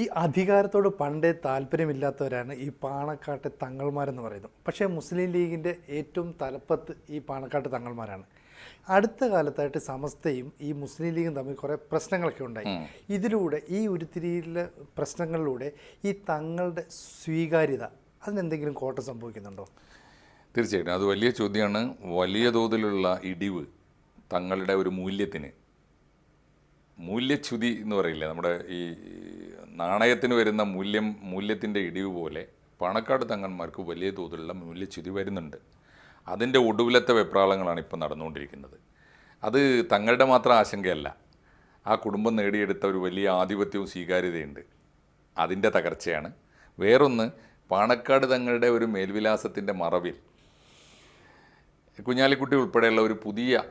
ഈ അധികാരത്തോട് പണ്ടേ താല്പര്യമില്ലാത്തവരാണ് ഈ പാണക്കാട്ടെ തങ്ങൾമാരെന്ന് പറയുന്നത്. പക്ഷേ മുസ്ലിം ലീഗിൻ്റെ ഏറ്റവും തലപ്പത്ത് ഈ പാണക്കാട്ട് തങ്ങൾമാരാണ്. അടുത്ത കാലത്തായിട്ട് സമസ്തയും ഈ മുസ്ലിം ലീഗും തമ്മിൽ കുറേ പ്രശ്നങ്ങളൊക്കെ ഉണ്ടായി. ഇതിലൂടെ ഈ ഉരുത്തിരിയിലെ പ്രശ്നങ്ങളിലൂടെ ഈ തങ്ങളുടെ സ്വീകാര്യത അതിനെന്തെങ്കിലും കോട്ടം സംഭവിക്കുന്നുണ്ടോ? തീർച്ചയായിട്ടും അത് വലിയ ചോദ്യമാണ്. വലിയ തോതിലുള്ള ഇടിവ് തങ്ങളുടെ ഒരു മൂല്യച്യുതി എന്ന് പറയില്ല, നമ്മുടെ ഈ നാണയത്തിന് വരുന്ന മൂല്യത്തിൻ്റെ ഇടിവ് പോലെ പാണക്കാട് തങ്ങന്മാർക്ക് വലിയ തോതിലുള്ള മൂല്യച്യുതി വരുന്നുണ്ട്. അതിൻ്റെ ഒടുവിലത്തെ വെപ്രാളങ്ങളാണ് ഇപ്പോൾ നടന്നുകൊണ്ടിരിക്കുന്നത്. അത് തങ്ങളുടെ മാത്രം ആശങ്കയല്ല, ആ കുടുംബം നേടിയെടുത്ത ഒരു വലിയ ആധിപത്യവും സ്വീകാര്യതയുണ്ട്, അതിൻ്റെ തകർച്ചയാണ്. വേറൊന്ന്, പാണക്കാട് തങ്ങളുടെ ഒരു മേൽവിലാസത്തിൻ്റെ മറവിൽ കുഞ്ഞാലിക്കുട്ടി ഉൾപ്പെടെയുള്ള ഒരു പുതിയ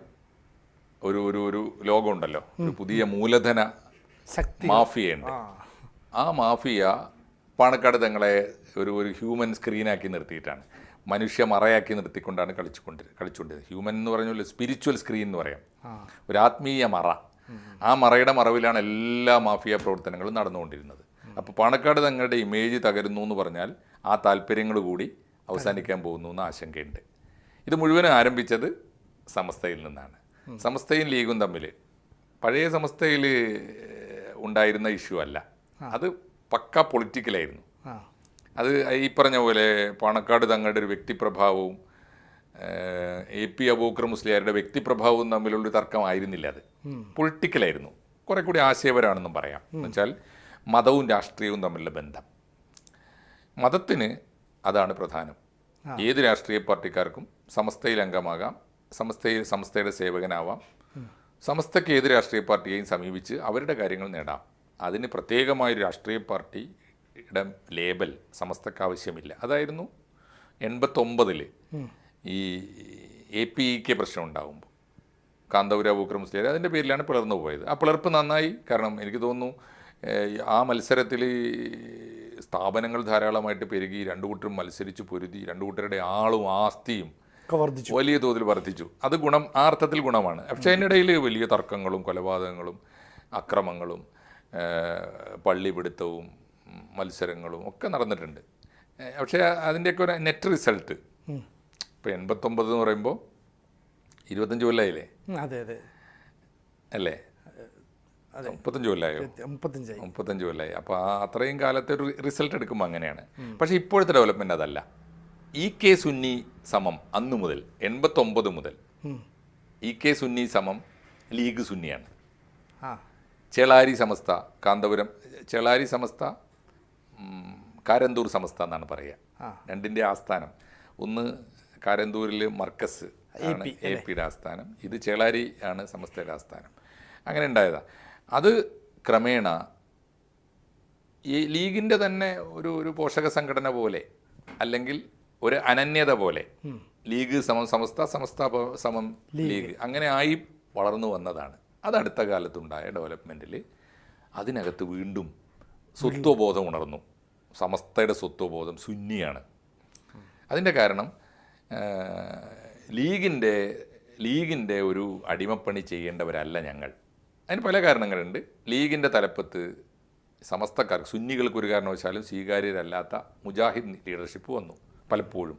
ഒരു ഒരു ഒരു ലോകമുണ്ടല്ലോ, ഒരു പുതിയ മൂലധന മാഫിയുണ്ട്. ആ മാഫിയ പാണക്കാട് തങ്ങളെ ഒരു ഹ്യൂമൻ സ്ക്രീനാക്കി നിർത്തിയിട്ടാണ്, മനുഷ്യ മറയാക്കി നിർത്തിക്കൊണ്ടാണ് കളിച്ചുകൊണ്ടിരുന്നത്. ഹ്യൂമൻ എന്ന് പറഞ്ഞാൽ സ്പിരിച്വൽ സ്ക്രീൻ എന്ന് പറയാം, ഒരു ആത്മീയ മറ. ആ മറയുടെ മറവിലാണ് എല്ലാ മാഫിയ പ്രവർത്തനങ്ങളും നടന്നുകൊണ്ടിരുന്നത്. അപ്പോൾ പാണക്കാട് തങ്ങളുടെ ഇമേജ് തകരുന്നു എന്ന് പറഞ്ഞാൽ ആ താല്പര്യങ്ങൾ കൂടി അവസാനിക്കാൻ പോകുന്നു എന്ന ആശങ്കയുണ്ട്. ഇത് മുഴുവനും ആരംഭിച്ചത് സമസ്തയിൽ നിന്നാണ്. സമസ്തയും ലീഗും തമ്മിൽ പഴയ സമസ്തയിൽ ഉണ്ടായിരുന്ന ഇഷ്യൂ അല്ല, അത് പക്ക പൊളിറ്റിക്കലായിരുന്നു. അത് ഈ പറഞ്ഞ പോലെ പാണക്കാട് തങ്ങളുടെ ഒരു വ്യക്തിപ്രഭാവവും AP അബൂബക്കർ മുസ്ലിയാരുടെ വ്യക്തിപ്രഭാവവും തമ്മിലുള്ളൊരു തർക്കമായിരുന്നില്ല, അത് പൊളിറ്റിക്കലായിരുന്നു. കുറെ കൂടി ആശയപരമാണെന്നും പറയാം. എന്നുവെച്ചാൽ മതവും രാഷ്ട്രീയവും തമ്മിലുള്ള ബന്ധം. മതത്തിന് അതാണ് പ്രധാനം. ഏത് രാഷ്ട്രീയ പാർട്ടിക്കാർക്കും സമസ്തയിൽ അംഗമാകാം, സമസ്തയുടെ സേവകനാവാം, സമസ്തയ്ക്ക് ഏത് രാഷ്ട്രീയ പാർട്ടിയെയും സമീപിച്ച് അവരുടെ കാര്യങ്ങൾ നേടാം. അതിന് പ്രത്യേകമായൊരു രാഷ്ട്രീയ പാർട്ടിയുടെ ലേബൽ സമസ്തക്ക് ആവശ്യമില്ല. അതായിരുന്നു 89 ഈ APK പ്രശ്നം ഉണ്ടാകുമ്പോൾ കാന്തപുര അബൂബക്കർ മുസ്ലിയാർ അതിൻ്റെ പേരിലാണ് പിളർന്നു പോയത്. ആ പിളർപ്പ് നന്നായി. കാരണം എനിക്ക് തോന്നുന്നു ആ മത്സരത്തിൽ സ്ഥാപനങ്ങൾ ധാരാളമായിട്ട് പെരുകി, രണ്ടു കൂട്ടരും മത്സരിച്ച് പൊരുതി, രണ്ടു കൂട്ടരുടെ ആളും ആസ്തിയും വലിയ തോതിൽ വർദ്ധിച്ചു. അത് ആ അർത്ഥത്തിൽ ഗുണമാണ്. പക്ഷേ അതിനിടയിൽ വലിയ തർക്കങ്ങളും കൊലപാതകങ്ങളും അക്രമങ്ങളും പള്ളി പിടുത്തവും മത്സരങ്ങളും ഒക്കെ നടന്നിട്ടുണ്ട്. പക്ഷേ അതിൻ്റെയൊക്കെ ഒരു നെറ്റ് റിസൾട്ട് ഇപ്പോൾ 89 എന്ന് പറയുമ്പോൾ 25 കൊല്ലമായില്ലേ? അതെ അതെ അല്ലേ? 35 കൊല്ലമായോ? 35 കൊല്ലമായി. അപ്പോൾ ആ അത്രയും കാലത്തെ ഒരു റിസൾട്ട് എടുക്കുമ്പോൾ അങ്ങനെയാണ്. പക്ഷേ ഇപ്പോഴത്തെ ഡെവലപ്മെൻറ്റ് അതല്ല. EK സുന്നി സമം അന്നു മുതൽ 89 മുതൽ EK സുന്നി സമം ലീഗ് സുന്നിയാണ്. ചേളാരി സമസ്ത, കാന്തപുരം ചേളാരി സമസ്ത, കാരന്തൂർ സമസ്ത എന്നാണ് പറയുക. രണ്ടിൻ്റെ ആസ്ഥാനം, ഒന്ന് കാരന്തൂരിൽ മർക്കസ് ആണ് APയുടെ ആസ്ഥാനം, ഇത് ചേളാരി ആണ് സമസ്തയുടെ ആസ്ഥാനം. അങ്ങനെ ഉണ്ടായതാണ്. അത് ക്രമേണ ഈ ലീഗിൻ്റെ തന്നെ ഒരു പോഷക സംഘടന പോലെ, അല്ലെങ്കിൽ ഒരു അനന്യത പോലെ, ലീഗ് സമം സമസ്ത, സമസ്ത സമം ലീഗ്, അങ്ങനെ ആയി വളർന്നു വന്നതാണ്. അത് അടുത്ത കാലത്തുണ്ടായ ഡെവലപ്മെൻറ്റിൽ അതിനകത്ത് വീണ്ടും സ്വത്വബോധം ഉണർന്നു. സമസ്തയുടെ സ്വത്വബോധം സുന്നിയാണ്. അതിൻ്റെ കാരണം ലീഗിൻ്റെ ഒരു അടിമപ്പണി ചെയ്യേണ്ടവരല്ല ഞങ്ങൾ. അതിന് പല കാരണങ്ങളുണ്ട്. ലീഗിൻ്റെ തലപ്പത്ത് സമസ്തക്കാർക്ക്, സുന്നികൾക്ക് ഒരു കാരണവശാലും സ്വീകാര്യരല്ലാത്ത മുജാഹിദ് ലീഡർഷിപ്പ് വന്നു. പലപ്പോഴും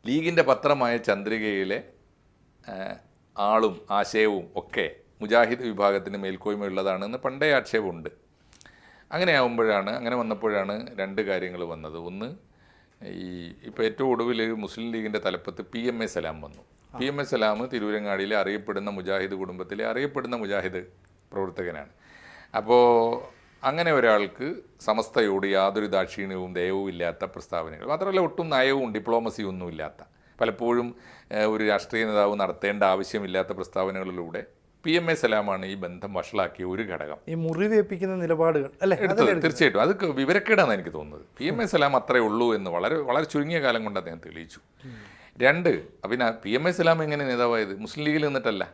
ലീഗിൻ്റെ പത്രമായ ചന്ദ്രികയിലെ ആളും ആശയവും ഒക്കെ മുജാഹിദ് വിഭാഗത്തിന് മേൽക്കോയ്മയുള്ളതാണെന്ന് പണ്ടേ ആക്ഷേപമുണ്ട്. അങ്ങനെ വന്നപ്പോഴാണ് രണ്ട് കാര്യങ്ങൾ വന്നത്. ഒന്ന്, ഇപ്പോൾ ഏറ്റവും ഒടുവിൽ മുസ്ലിം ലീഗിൻ്റെ തലപ്പത്ത് PMA സലാം വന്നു. PMA സലാം തിരൂരങ്ങാടിയിലെ അറിയപ്പെടുന്ന മുജാഹിദ് കുടുംബത്തിലെ അറിയപ്പെടുന്ന മുജാഹിദ് പ്രവർത്തകനാണ്. അപ്പോൾ അങ്ങനെ ഒരാൾക്ക് സമസ്തയോട് യാതൊരു ദാക്ഷിണ്യവും ദയവും ഇല്ലാത്ത പ്രസ്താവനകൾ, മാത്രമല്ല ഒട്ടും നയവും ഡിപ്ലോമസിയും ഒന്നും ഇല്ലാത്ത, പലപ്പോഴും ഒരു രാഷ്ട്രീയ നേതാവ് നടത്തേണ്ട ആവശ്യമില്ലാത്ത പ്രസ്താവനകളിലൂടെ PMA സലാമാണ് ഈ ബന്ധം വഷളാക്കിയ ഒരു ഘടകം. ഈ മുറിവേൽപ്പിക്കുന്ന നിലപാടുകൾ എടുത്തത് തീർച്ചയായിട്ടും അത് വിവരക്കേടാണെന്ന് എനിക്ക് തോന്നുന്നത്. PMA സലാം അത്രേ ഉള്ളൂ എന്ന് വളരെ വളരെ ചുരുങ്ങിയ കാലം കൊണ്ട് അദ്ദേഹം തെളിയിച്ചു. രണ്ട്, പിന്നെ PMA സലാം എങ്ങനെ നേതാവായത്? മുസ്ലിം ലീഗിൽ നിന്നിട്ടല്ല.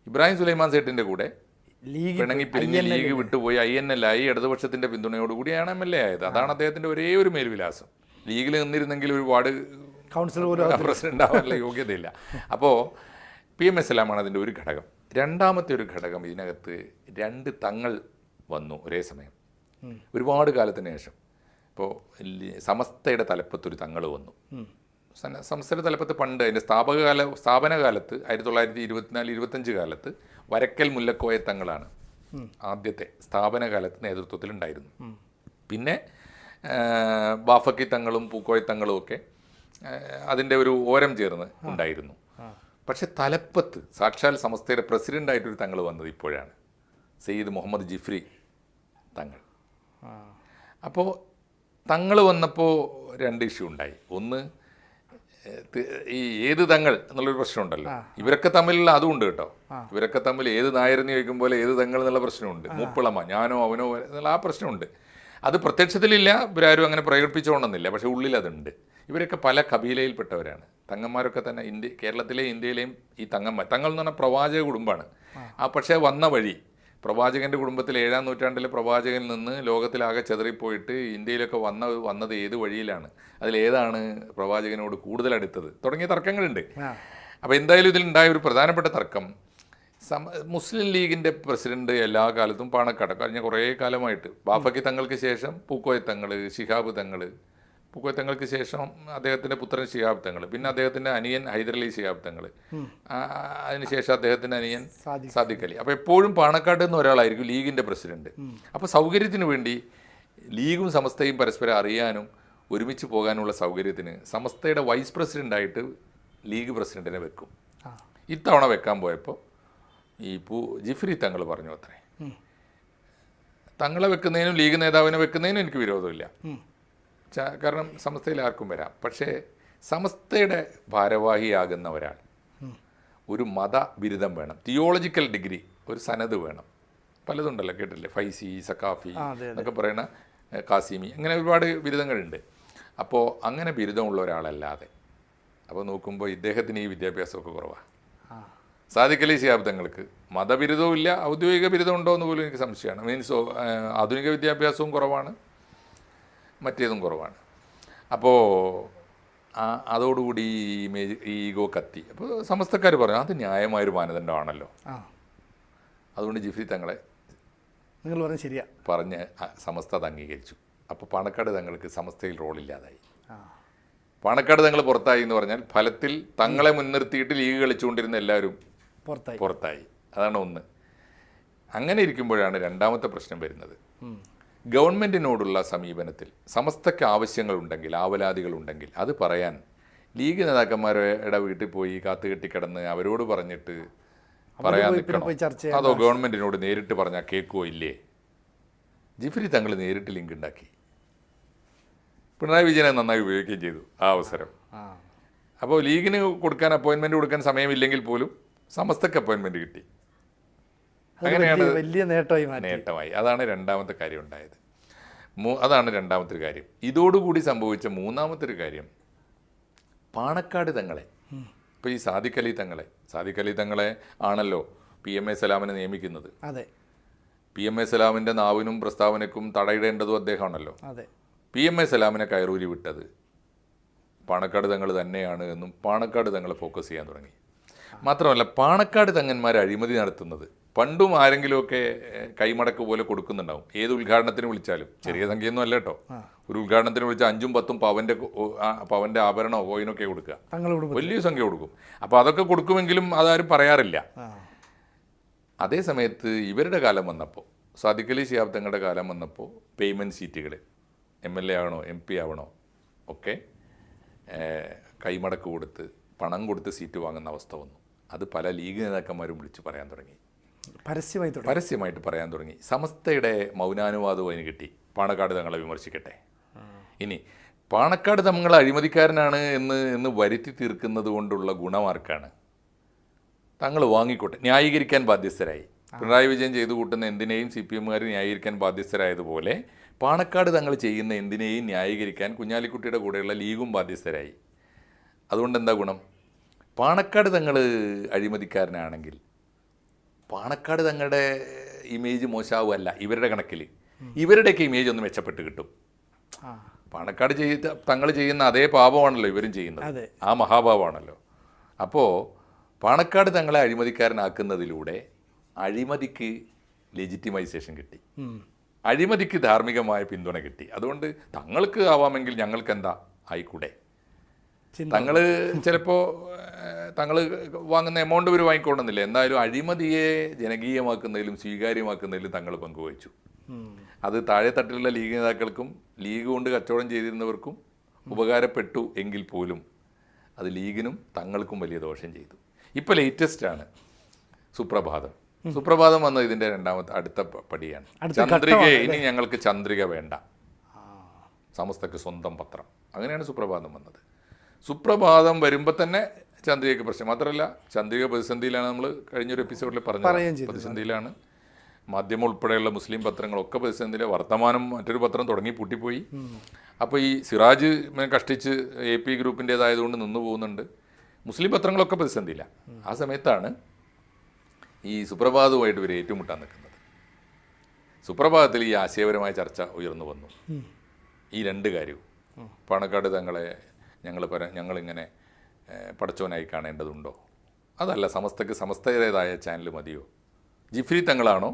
ഇബ്രാഹിം സുലൈമാൻ സേട്ടിൻ്റെ കൂടെ പിണങ്ങി പിരിഞ്ഞ് ലീഗ് വിട്ടുപോയി INL ആയി ഇടതുപക്ഷത്തിൻ്റെ പിന്തുണയോടുകൂടിയാണ് MLA ആയത്. അതാണ് അദ്ദേഹത്തിൻ്റെ ഒരേ ഒരു മേൽവിലാസം. ലീഗിൽ നിന്നിരുന്നെങ്കിൽ ഒരു വാർഡ് കൗൺസിലർ പ്രസിഡന്റ് ആവാനുള്ള യോഗ്യതയില്ല. അപ്പോൾ PMA സലാമാണ് അതിൻ്റെ ഒരു ഘടകം. രണ്ടാമത്തെ ഒരു ഘടകം, ഇതിനകത്ത് രണ്ട് തങ്ങൾ വന്നു ഒരേ സമയം. ഒരുപാട് കാലത്തിന് ശേഷം ഇപ്പോൾ സമസ്തയുടെ തലപ്പത്തൊരു തങ്ങൾ വന്നു. സമസ്തയുടെ തലപ്പത്ത് പണ്ട് അതിൻ്റെ സ്ഥാപന കാലത്ത് 1924-25 കാലത്ത് വരക്കൽ മുല്ലക്കോയ തങ്ങളാണ് ആദ്യത്തെ സ്ഥാപന കാലത്ത് നേതൃത്വത്തിലുണ്ടായിരുന്നു. പിന്നെ ബാഫക്കി തങ്ങളും പൂക്കോയ തങ്ങളും ഒക്കെ അതിൻ്റെ ഒരു ഓരം ചേർന്ന് ഉണ്ടായിരുന്നു. പക്ഷെ തലപ്പത്ത് സാക്ഷാൽ സമസ്തയുടെ പ്രസിഡൻ്റായിട്ടൊരു തങ്ങൾ വന്നത് ഇപ്പോഴാണ്, സയ്യിദ് മുഹമ്മദ് ജിഫ്രി തങ്ങൾ. അപ്പോൾ തങ്ങൾ വന്നപ്പോൾ 2 ഇഷ്യൂ ഉണ്ടായി. ഒന്ന്, ഈ ഏത് തങ്ങൾ എന്നുള്ളൊരു പ്രശ്നമുണ്ടല്ലോ, ഇവരൊക്കെ തമ്മിലുള്ള അതുകൊണ്ട് കേട്ടോ, ഇവരൊക്കെ തമ്മിൽ ഏത് നായരെന്ന് ചോദിക്കുമ്പോൾ ഏത് തങ്ങൾ എന്നുള്ള പ്രശ്നമുണ്ട്. മൂപ്പിളമ ഞാനോ അവനോ എന്നുള്ള ആ പ്രശ്നമുണ്ട്. അത് പ്രത്യക്ഷത്തിലില്ല, ഇവരാരും അങ്ങനെ പ്രകടിപ്പിച്ചുകൊണ്ടെന്നില്ല, പക്ഷെ ഉള്ളിൽ അതുണ്ട്. ഇവരൊക്കെ പല കബീലയിൽപ്പെട്ടവരാണ്. തങ്ങന്മാരൊക്കെ തന്നെ കേരളത്തിലെയും ഇന്ത്യയിലെയും ഈ തങ്ങൾ എന്ന് പറഞ്ഞാൽ പ്രവാചക കുടുംബമാണ്. പക്ഷേ വന്ന വഴി പ്രവാചകൻ്റെ കുടുംബത്തിൽ 7-ാം നൂറ്റാണ്ടിലെ പ്രവാചകനിൽ നിന്ന് ലോകത്തിലാകെ ചെതറിപ്പോയിട്ട് ഇന്ത്യയിലൊക്കെ വന്നത് ഏത് വഴിയിലാണ്, അതിലേതാണ് പ്രവാചകനോട് കൂടുതൽ അടുത്തത് തുടങ്ങിയ തർക്കങ്ങളുണ്ട്. അപ്പോൾ എന്തായാലും ഇതിലുണ്ടായ ഒരു പ്രധാനപ്പെട്ട തർക്കം, മുസ്ലിം ലീഗിൻ്റെ പ്രസിഡന്റ് എല്ലാ കാലത്തും പാണക്കാട് കഴിഞ്ഞ കുറേ കാലമായിട്ട്, ബാഫക്കി തങ്ങൾക്ക് ശേഷം പൂക്കോയ തങ്ങൾ, ശിഹാബ് തങ്ങൾ, പൂക്കോയ തങ്ങൾക്ക് ശേഷം അദ്ദേഹത്തിൻ്റെ പുത്രൻ ശിഹാബ് തങ്ങൾ, പിന്നെ അദ്ദേഹത്തിൻ്റെ അനിയൻ ഹൈദരലി ശിഹാബ് തങ്ങൾ, അതിനുശേഷം അദ്ദേഹത്തിൻ്റെ അനിയൻ സാദിഖ് അലി. അപ്പോൾ എപ്പോഴും പാണക്കാട് എന്ന ഒരാളായിരിക്കും ലീഗിൻ്റെ പ്രസിഡന്റ്. അപ്പോൾ സൗകര്യത്തിന് വേണ്ടി ലീഗും സമസ്തയും പരസ്പരം അറിയാനും ഒരുമിച്ച് പോകാനുള്ള സൗകര്യത്തിന് സമസ്തയുടെ വൈസ് പ്രസിഡൻ്റായിട്ട് ലീഗ് പ്രസിഡന്റിനെ വെക്കും. ഇത്തവണ വെക്കാൻ പോയപ്പോൾ ഈ ജിഫ്രി തങ്ങൾ പറഞ്ഞു അത്രേ, തങ്ങളെ വെക്കുന്നതിനും ലീഗ് നേതാവിനെ വെക്കുന്നതിനും എനിക്ക് വിരോധമില്ല, കാരണം സമസ്തയിൽ ആർക്കും വരാം. പക്ഷേ സമസ്തയുടെ ഭാരവാഹിയാകുന്ന ഒരാൾ ഒരു മതബിരുദം വേണം, തിയോളജിക്കൽ ഡിഗ്രി, ഒരു സനത് വേണം. പലതുണ്ടല്ലോ, കേട്ടില്ലേ, ഫൈസി, സക്കാഫി എന്നൊക്കെ പറയുന്ന, കാസിമി, അങ്ങനെ ഒരുപാട് ബിരുദങ്ങളുണ്ട്. അപ്പോൾ അങ്ങനെ ബിരുദമുള്ള ഒരാളല്ലാതെ, അപ്പോൾ നോക്കുമ്പോൾ ഇദ്ദേഹത്തിന് ഈ വിദ്യാഭ്യാസമൊക്കെ കുറവാണ്. സാദിഖ് അലി ശിഹാബ് തങ്ങൾക്ക് മതബിരുദവും ഇല്ല, ഔദ്യോഗിക ബിരുദം ഉണ്ടോ എന്ന് പോലും എനിക്ക് സംശയമാണ്. മീൻസ് ആധുനിക വിദ്യാഭ്യാസവും കുറവാണ്, മറ്റേതും കുറവാണ്. അപ്പോൾ അതോടുകൂടി ഈ ഈഗോ കത്തി. അപ്പോൾ സമസ്തക്കാർ പറഞ്ഞു അത് ന്യായമായൊരു മാനദണ്ഡമാണല്ലോ, അതുകൊണ്ട് ജിഫ്രി തങ്ങളെ നിങ്ങൾ പറഞ്ഞ ശരിയാ പറഞ്ഞ് സമസ്ത അത് അംഗീകരിച്ചു. അപ്പോൾ പാണക്കാട് തങ്ങൾക്ക് സമസ്തയിൽ റോളില്ലാതായി. പാണക്കാട് തങ്ങൾ പുറത്തായി എന്ന് പറഞ്ഞാൽ ഫലത്തിൽ തങ്ങളെ മുൻനിർത്തിയിട്ട് ലീഗ് കളിച്ചുകൊണ്ടിരുന്ന എല്ലാവരും പുറത്തായി. അതാണ് ഒന്ന്. അങ്ങനെ ഇരിക്കുമ്പോഴാണ് രണ്ടാമത്തെ പ്രശ്നം വരുന്നത്. ഗവൺമെൻറ്റിനോടുള്ള സമീപനത്തിൽ സമസ്തയ്ക്ക് ആവശ്യങ്ങളുണ്ടെങ്കിൽ, ആവലാതികളുണ്ടെങ്കിൽ അത് പറയാൻ ലീഗ് നേതാക്കന്മാരുടെ വീട്ടിൽ പോയി കാത്തുകെട്ടിക്കിടന്ന് അവരോട് പറഞ്ഞിട്ട് പറയാൻ നിൽക്കണം, അതോ ഗവൺമെൻറ്റിനോട് നേരിട്ട് പറഞ്ഞാൽ കേൾക്കുമോ ഇല്ലേ? ജിഫ്രി തങ്ങൾ നേരിട്ട് ലിങ്ക് ഉണ്ടാക്കി, പിണറായി വിജയനെ നന്നായി ഉപയോഗിക്കുകയും ചെയ്തു ആ അവസരം. അപ്പോൾ ലീഗിന് കൊടുക്കാൻ അപ്പോയിൻമെൻറ്റ് കൊടുക്കാൻ സമയമില്ലെങ്കിൽ പോലും സമസ്തക്ക് അപ്പോയിൻമെൻറ്റ് കിട്ടി. അങ്ങനെയാണ് വലിയ നേട്ടമായി. അതാണ് രണ്ടാമത്തെ കാര്യം ഉണ്ടായത്. അതാണ് രണ്ടാമത്തെ ഒരു കാര്യം. ഇതോടുകൂടി സംഭവിച്ച മൂന്നാമത്തെ ഒരു കാര്യം, പാണക്കാട് തങ്ങളെ, ഇപ്പോൾ ഈ സാദിഖ് അലി തങ്ങളെ ആണല്ലോ PMA സലാമിനെ നിയമിക്കുന്നത്. അതെ, PMA സലാമിൻ്റെ നാവിനും പ്രസ്താവനയ്ക്കും തടയിടേണ്ടതും അദ്ദേഹമാണല്ലോ. PMA സലാമിനെ കയറൂരി വിട്ടത് പാണക്കാട് തങ്ങൾ തന്നെയാണ് എന്നും പാണക്കാട് തങ്ങളെ ഫോക്കസ് ചെയ്യാൻ തുടങ്ങി. മാത്രമല്ല, പാണക്കാട് തങ്ങന്മാർ അഴിമതി നടത്തുന്നത് പണ്ടും ആരെങ്കിലുമൊക്കെ കൈമടക്ക് പോലെ കൊടുക്കുന്നുണ്ടാവും. ഏത് ഉദ്ഘാടനത്തിന് വിളിച്ചാലും, ചെറിയ സംഖ്യയൊന്നും അല്ല കേട്ടോ, ഒരു ഉദ്ഘാടനത്തിന് വിളിച്ചാൽ 5-10 പവൻ്റെ ആഭരണമോ കോയിനൊക്കെ കൊടുക്കുക, വലിയ സംഖ്യ കൊടുക്കും. അപ്പോൾ അതൊക്കെ കൊടുക്കുമെങ്കിലും അതാരും പറയാറില്ല. അതേ സമയത്ത് ഇവരുടെ കാലം വന്നപ്പോൾ, സാദിഖ് അലി ശിഹാബ് തങ്ങളുടെ കാലം വന്നപ്പോൾ പേയ്മെൻറ്റ് സീറ്റുകൾ MLA ആവണോ MP ആവണോ ഒക്കെ കൈമടക്ക് കൊടുത്ത് പണം കൊടുത്ത് സീറ്റ് വാങ്ങുന്ന അവസ്ഥ വന്നു. അത് പല ലീഗ് നേതാക്കന്മാരും വിളിച്ച് പറയാൻ തുടങ്ങി, പരസ്യമായിട്ട് പറയാൻ തുടങ്ങി. സമസ്തയുടെ മൗനാനുവാദവും അതിന് കിട്ടി. പാണക്കാട് തങ്ങളെ വിമർശിക്കട്ടെ. ഇനി പാണക്കാട് തങ്ങൾ അഴിമതിക്കാരനാണ് എന്ന് വരുത്തി തീർക്കുന്നത് കൊണ്ടുള്ള ഗുണമാർക്കാണ്? തങ്ങൾ വാങ്ങിക്കോട്ടെ, ന്യായീകരിക്കാൻ ബാധ്യസ്ഥരായി. പിണറായി വിജയൻ ചെയ്തു കൂട്ടുന്ന എന്തിനേയും CPMകാർ ന്യായീകരിക്കാൻ ബാധ്യസ്ഥരായതുപോലെ പാണക്കാട് തങ്ങൾ ചെയ്യുന്ന എന്തിനേയും ന്യായീകരിക്കാൻ കുഞ്ഞാലിക്കുട്ടിയുടെ കൂടെയുള്ള ലീഗും ബാധ്യസ്ഥരായി. അതുകൊണ്ട് എന്താ ഗുണം? പാണക്കാട് തങ്ങൾ അഴിമതിക്കാരനാണെങ്കിൽ പാണക്കാട് തങ്ങളുടെ ഇമേജ് മോശമാവുമല്ല, ഇവരുടെ കണക്കിൽ ഇവരുടെയൊക്കെ ഇമേജ് ഒന്ന് മെച്ചപ്പെട്ട് കിട്ടും. പാണക്കാട് തങ്ങൾ ചെയ്യുന്ന അതേ പാപമാണല്ലോ ഇവരും ചെയ്യുന്നത്, ആ മഹാപാപമാണല്ലോ. അപ്പോൾ പാണക്കാട് തങ്ങളെ അഴിമതിക്കാരനാക്കുന്നതിലൂടെ അഴിമതിക്ക് ലെജിറ്റിമൈസേഷൻ കിട്ടി. അഴിമതിക്ക് ധാർമ്മികമായ പിന്തുണ കിട്ടി. അതുകൊണ്ട് തങ്ങൾക്ക് ആവാമെങ്കിൽ ഞങ്ങൾക്ക് എന്താ ആയിക്കൂടെ. തങ്ങൾ ചിലപ്പോൾ തങ്ങൾ വാങ്ങുന്ന എമൗണ്ട് ഇവർ വാങ്ങിക്കൊള്ളുന്നില്ല, എന്തായാലും അഴിമതിയെ ജനകീയമാക്കുന്നതിലും സ്വീകാര്യമാക്കുന്നതിലും തങ്ങൾ പങ്കുവഹിച്ചു. അത് താഴെത്തട്ടിലുള്ള ലീഗ് നേതാക്കൾക്കും ലീഗ് കൊണ്ട് കച്ചവടം ചെയ്തിരുന്നവർക്കും ഉപകാരപ്പെട്ടു എങ്കിൽ പോലും അത് ലീഗിനും തങ്ങൾക്കും വലിയ ദോഷം ചെയ്തു. ഇപ്പോൾ ലേറ്റസ്റ്റാണ് സുപ്രഭാതം. സുപ്രഭാതം വന്നത് ഇതിൻ്റെ അടുത്ത പടിയാണ്. ചന്ദ്രിക, ഇനി ഞങ്ങൾക്ക് ചന്ദ്രിക വേണ്ട, സമസ്തക്ക് സ്വന്തം പത്രം. അങ്ങനെയാണ് സുപ്രഭാതം വന്നത്. സുപ്രഭാതം വരുമ്പോൾ തന്നെ ചന്ദ്രികയ്ക്ക് പ്രശ്നം. മാത്രമല്ല ചന്ദ്രിക പ്രതിസന്ധിയിലാണ്, നമ്മൾ കഴിഞ്ഞൊരു എപ്പിസോഡിൽ പറഞ്ഞത് പ്രതിസന്ധിയിലാണ്. മാധ്യമം ഉൾപ്പെടെയുള്ള മുസ്ലിം പത്രങ്ങളൊക്കെ പ്രതിസന്ധിയിലെ. വർത്തമാനം മറ്റൊരു പത്രം തുടങ്ങി പൂട്ടിപ്പോയി. അപ്പോൾ ഈ സിറാജ് കഷ്ടിച്ച് AP ഗ്രൂപ്പിൻ്റേതായതുകൊണ്ട് നിന്നു പോകുന്നുണ്ട്. മുസ്ലിം പത്രങ്ങളൊക്കെ പ്രതിസന്ധിയില്ല. ആ സമയത്താണ് ഈ സുപ്രഭാതവുമായിട്ട് ഇവർ ഏറ്റുമുട്ടാൻ നിൽക്കുന്നത്. സുപ്രഭാതത്തിൽ ഈ ആശയപരമായ ചർച്ച ഉയർന്നു വന്നു. ഈ രണ്ട് കാര്യവും, പാണക്കാട് തങ്ങളെ ഞങ്ങളിങ്ങനെ പടച്ചോനായി കാണേണ്ടതുണ്ടോ, അതല്ല സമസ്തക്ക് സമസ്തയുടേതായ ചാനൽ മതിയോ, ജിഫ്രി തങ്ങളാണോ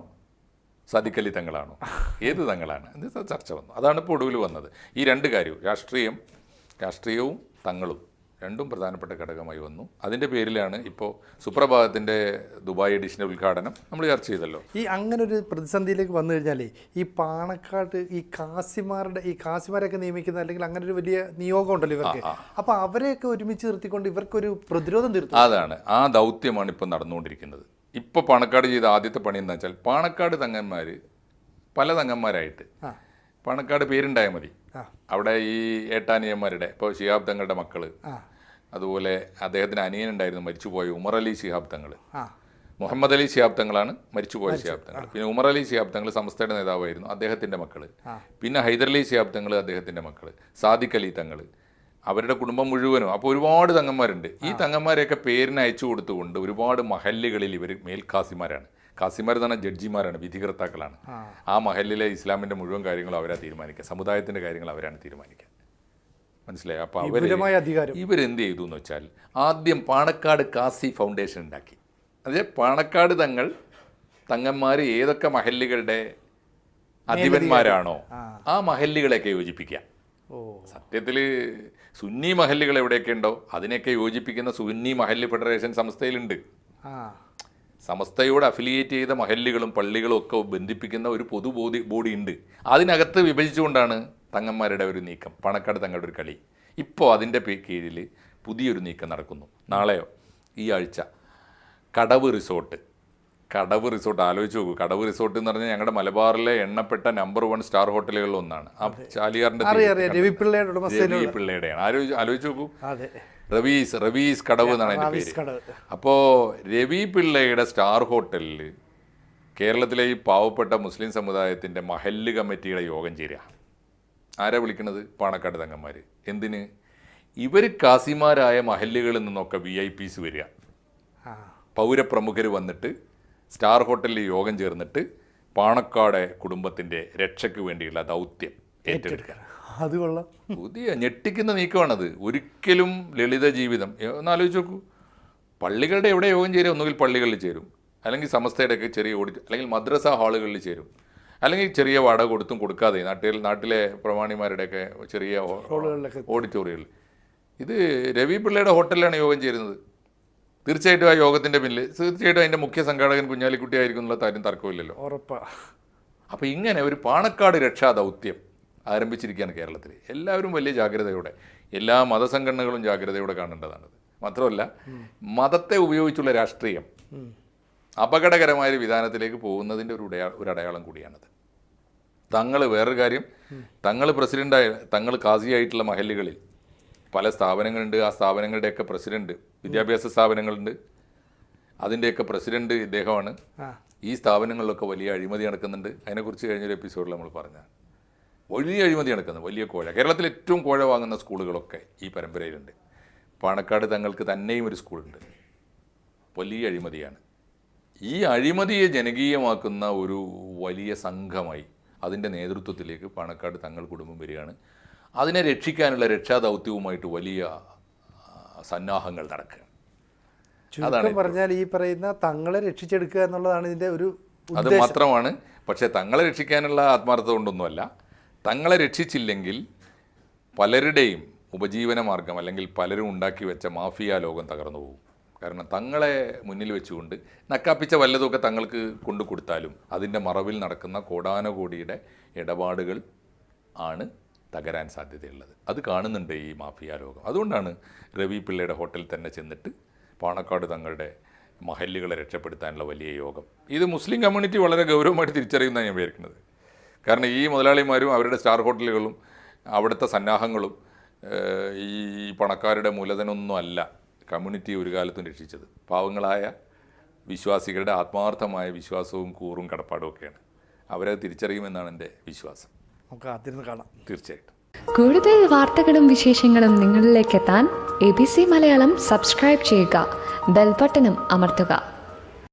സാദിഖ് അലി തങ്ങളാണോ, ഏത് തങ്ങളാണ്, ഇത് ചർച്ച വന്നു. അതാണ് ഇപ്പോൾ ഒടുവിൽ വന്നത്. ഈ രണ്ട് കാര്യവും, രാഷ്ട്രീയവും തങ്ങളും രണ്ടും പ്രധാനപ്പെട്ട ഘടകമായി വന്നു. അതിൻ്റെ പേരിലാണ് ഇപ്പോൾ സുപ്രഭാതത്തിൻ്റെ ദുബായ് എഡിഷൻ്റെ ഉദ്ഘാടനം നമ്മൾ ചർച്ച ചെയ്തല്ലോ. ഈ അങ്ങനെ ഒരു പ്രതിസന്ധിയിലേക്ക് വന്നു കഴിഞ്ഞാലേ ഈ പാണക്കാട് ഈ കാസിമാരെയൊക്കെ നിയമിക്കുന്ന അല്ലെങ്കിൽ അങ്ങനെ ഒരു വലിയ നിയോഗം ഉണ്ടല്ലോ ഇവർക്ക്, അപ്പോൾ അവരെയൊക്കെ ഒരുമിച്ച് നിർത്തിക്കൊണ്ട് ഇവർക്കൊരു പ്രതിരോധം തീർത്തും. അതാണ് ആ ദൗത്യമാണ് ഇപ്പോൾ നടന്നുകൊണ്ടിരിക്കുന്നത്. ഇപ്പോൾ പാണക്കാട് ചെയ്ത ആദ്യത്തെ പണി എന്താ വെച്ചാൽ, പാണക്കാട് തങ്ങന്മാർ പല തങ്ങന്മാരായിട്ട്, പാണക്കാട് പേരുണ്ടായാൽ മതി, അവിടെ ഈ ഏട്ടാനിയന്മാരുടെ, ഇപ്പോൾ ശിഹാബ് തങ്ങളുടെ മക്കൾ, അതുപോലെ അദ്ദേഹത്തിന് അനിയനുണ്ടായിരുന്നു മരിച്ചുപോയ ഉമർ അലി ശിഹാബ് തങ്ങൾ, മുഹമ്മദ് അലി ശിഹാബ് തങ്ങളാണ് മരിച്ചുപോയ ശിഹാബ് തങ്ങൾ, പിന്നെ ഉമർ അലി ശിഹാബ് തങ്ങൾ സംസ്ഥയുടെ നേതാവായിരുന്നു, അദ്ദേഹത്തിൻ്റെ മക്കൾ, പിന്നെ ഹൈദർ അലി ശിഹാബ് തങ്ങൾ അദ്ദേഹത്തിൻ്റെ മക്കൾ, സാദിഖ് അലി തങ്ങൾ, അവരുടെ കുടുംബം മുഴുവനും. അപ്പോൾ ഒരുപാട് തങ്ങന്മാരുണ്ട്. ഈ തങ്ങന്മാരെയൊക്കെ പേരിന് അയച്ചു കൊടുത്തുകൊണ്ട് ഒരുപാട് മഹല്ലുകളിൽ ഇവർ മേൽഖാസിമാരാണ്. കാസിമാർ തന്നെ ജഡ്ജിമാരാണ്, വിധികർത്താക്കളാണ്. ആ മഹല്ലിലെ ഇസ്ലാമിൻ്റെ മുഴുവൻ കാര്യങ്ങളും അവരാ തീരുമാനിക്കുക, സമുദായത്തിൻ്റെ കാര്യങ്ങൾ അവരാണ് തീരുമാനിക്കുക. മനസ്സിലായി? അപ്പോൾ ഇവരെന്ത് ചെയ്തു എന്ന് വെച്ചാൽ, ആദ്യം പാണക്കാട് കാസി ഫൗണ്ടേഷൻ ഉണ്ടാക്കി. അതായത് പാണക്കാട് തങ്ങന്മാർ ഏതൊക്കെ മഹല്ലുകളുടെ അധിപന്മാരാണോ ആ മഹല്ലുകളെയൊക്കെ യോജിപ്പിക്കുക. സത്യത്തിൽ സുന്നി മഹല്ലുകൾ എവിടെയൊക്കെ ഉണ്ടോ അതിനെയൊക്കെ യോജിപ്പിക്കുന്ന സുന്നി മഹല്ല് ഫെഡറേഷൻ സംസ്ഥയിലുണ്ട്. സമസ്തയോട് അഫിലിയേറ്റ് ചെയ്ത മഹല്ലുകളും പള്ളികളും ഒക്കെ ബന്ധിപ്പിക്കുന്ന ഒരു പൊതു ബോഡി ഉണ്ട്. അതിനകത്ത് വിഭജിച്ചുകൊണ്ടാണ് തങ്ങന്മാരുടെ ഒരു നീക്കം, പാണക്കാട് തങ്ങളുടെ ഒരു കളി. ഇപ്പോൾ അതിൻ്റെ കീഴിൽ പുതിയൊരു നീക്കം നടക്കുന്നു. നാളെയോ ഈ ആഴ്ച കടവ് റിസോർട്ട് ആലോചിച്ച് നോക്കൂ. കടവ് റിസോർട്ട് എന്ന് പറഞ്ഞാൽ ഞങ്ങളുടെ മലബാറിലെ എണ്ണപ്പെട്ട നമ്പർ 1 സ്റ്റാർ ഹോട്ടലുകളിൽ ഒന്നാണ്. ആ ചാലിയാറിൻ്റെ രവി പിള്ളയുടെയാണ്. ആലോചിച്ച് നോക്കൂ. റവീസ് കടവ് എന്നാണ് അതിൻ്റെ പേര്. അപ്പോൾ രവി പിള്ളയുടെ സ്റ്റാർ ഹോട്ടലിൽ കേരളത്തിലെ ഈ പാവപ്പെട്ട മുസ്ലിം സമുദായത്തിൻ്റെ മഹല്ല് കമ്മിറ്റിയുടെ യോഗം ചേരുക. ആരാ വിളിക്കുന്നത്? പാണക്കാട് തങ്ങന്മാർ. എന്തിന്? ഇവർ കാസിമാരായ മഹല്ലുകളിൽ നിന്നൊക്കെ VIPs വരിക, പൗരപ്രമുഖർ വന്നിട്ട് സ്റ്റാർ ഹോട്ടലിൽ യോഗം ചേർന്നിട്ട് പാണക്കാട് കുടുംബത്തിൻ്റെ രക്ഷയ്ക്ക് വേണ്ടിയുള്ള ദൗത്യം ഏറ്റെടുക്കുക. അത് കൊള്ളാം. പുതിയ ഞെട്ടിക്കുന്ന നീക്കമാണത്. ഒരിക്കലും ലളിത ജീവിതം ഒന്നാലോചിച്ച് നോക്കൂ. പള്ളികളുടെ എവിടെ യോഗം ചേരും? ഒന്നുകിൽ പള്ളികളിൽ ചേരും, അല്ലെങ്കിൽ സമസ്തയുടെയൊക്കെ ചെറിയ അല്ലെങ്കിൽ മദ്രസ ഹാളുകളിൽ ചേരും, അല്ലെങ്കിൽ ചെറിയ വാടക കൊടുത്തും കൊടുക്കാതെ നാട്ടിലെ പ്രമാണിമാരുടെയൊക്കെ ചെറിയ ഓഡിറ്റോറിയങ്ങളിൽ. ഇത് രവി പിള്ളയുടെ ഹോട്ടലിലാണ് യോഗം ചേരുന്നത്. തീർച്ചയായിട്ടും ആ യോഗത്തിൻ്റെ പിന്നിൽ തീർച്ചയായിട്ടും അതിൻ്റെ മുഖ്യ സംഘാടകൻ കുഞ്ഞാലിക്കുട്ടി ആയിരിക്കും എന്നുള്ള കാര്യം തർക്കമില്ലല്ലോ. അപ്പോൾ ഇങ്ങനെ ഒരു പാണക്കാട് രക്ഷാ ദൗത്യം ആരംഭിച്ചിരിക്കുകയാണ് കേരളത്തിൽ. എല്ലാവരും വലിയ ജാഗ്രതയോടെ, എല്ലാ മതസംഘടനകളും ജാഗ്രതയോടെ കാണേണ്ടതാണത്. മാത്രമല്ല, മതത്തെ ഉപയോഗിച്ചുള്ള രാഷ്ട്രീയം അപകടകരമായ ഒരു വിധാനത്തിലേക്ക് പോകുന്നതിൻ്റെ ഒരു അടയാളം കൂടിയാണത്. വേറൊരു കാര്യം, തങ്ങൾ കാസിയായിട്ടുള്ള മഹല്ലുകളിൽ പല സ്ഥാപനങ്ങളുണ്ട്. ആ സ്ഥാപനങ്ങളുടെയൊക്കെ പ്രസിഡന്റ്, വിദ്യാഭ്യാസ സ്ഥാപനങ്ങളുണ്ട്, അതിൻ്റെയൊക്കെ പ്രസിഡന്റ് ഇദ്ദേഹമാണ്. ഈ സ്ഥാപനങ്ങളിലൊക്കെ വലിയ അഴിമതി നടക്കുന്നുണ്ട്. അതിനെക്കുറിച്ച് കഴിഞ്ഞൊരു എപ്പിസോഡിൽ നമ്മൾ പറഞ്ഞതാണ്. വലിയ അഴിമതി നടക്കുന്നത്, വലിയ കോഴ. കേരളത്തിൽ ഏറ്റവും കോഴ വാങ്ങുന്ന സ്കൂളുകളൊക്കെ ഈ പരമ്പരയിലുണ്ട്. പാണക്കാട് തങ്ങൾക്ക് തന്നെയും ഒരു സ്കൂളുണ്ട്. വലിയ അഴിമതിയാണ്. ഈ അഴിമതിയെ ജനകീയമാക്കുന്ന ഒരു വലിയ സംഘമായി അതിൻ്റെ നേതൃത്വത്തിലേക്ക് പാണക്കാട് തങ്ങൾ കുടുംബം വരികയാണ്. അതിനെ രക്ഷിക്കാനുള്ള രക്ഷാദൗത്യവുമായിട്ട് വലിയ സന്നാഹങ്ങൾ നടക്കുക. ചുരുക്കം പറഞ്ഞാൽ ഈ പറയുന്ന തങ്ങളെ രക്ഷിച്ചെടുക്കുക എന്നുള്ളതാണ് ഇതിൻ്റെ ഒരു അത് മാത്രമാണ്. പക്ഷേ തങ്ങളെ രക്ഷിക്കാനുള്ള ആത്മാർത്ഥത കൊണ്ടൊന്നുമല്ല. തങ്ങളെ രക്ഷിച്ചില്ലെങ്കിൽ പലരുടെയും ഉപജീവന മാർഗം അല്ലെങ്കിൽ പലരും ഉണ്ടാക്കി വെച്ച മാഫിയ ലോകം തകർന്നു പോകും. കാരണം തങ്ങളെ മുന്നിൽ വെച്ചുകൊണ്ട് നക്കാപ്പിച്ച വല്ലതുമൊക്കെ തങ്ങൾക്ക് കൊണ്ടു കൊടുത്താലും അതിൻ്റെ മറവിൽ നടക്കുന്ന കോടാനുകോടിയുടെ ഇടപാടുകൾ ആണ് തകരാൻ സാധ്യതയുള്ളത്. അത് കാണുന്നുണ്ട് ഈ മാഫിയ ലോകം. അതുകൊണ്ടാണ് രവി പിള്ളയുടെ ഹോട്ടലിൽ തന്നെ ചെന്നിട്ട് പാണക്കാട് തങ്ങളുടെ മഹല്ലുകളെ രക്ഷപ്പെടുത്താനുള്ള വലിയ യോഗം. ഇത് മുസ്ലിം കമ്മ്യൂണിറ്റി വളരെ ഗൗരവമായിട്ട് തിരിച്ചറിയുന്നതാണ് ഞാൻ വിചാരിക്കുന്നത്. കാരണം ഈ മുതലാളിമാരും അവരുടെ സ്റ്റാർ ഹോട്ടലുകളും അവിടുത്തെ സന്നാഹങ്ങളും ഈ പണക്കാരുടെ മൂലധനമൊന്നും അല്ല കമ്മ്യൂണിറ്റി ഒരു കാലത്തും രക്ഷിച്ചത്. പാവങ്ങളായ വിശ്വാസികളുടെ ആത്മാർത്ഥമായ വിശ്വാസവും കൂറും കടപ്പാടും ഒക്കെയാണ്. അവരത് തിരിച്ചറിയുമെന്നാണ് എൻ്റെ വിശ്വാസം. നമുക്ക് അതിരുന്ന് കാണാം. തീർച്ചയായിട്ടും. കൂടുതൽ വാർത്തകളും വിശേഷങ്ങളും നിങ്ങളിലേക്ക് എത്താൻ ABC മലയാളം സബ്സ്ക്രൈബ് ചെയ്യുക, ബെൽബട്ടനും അമർത്തുക.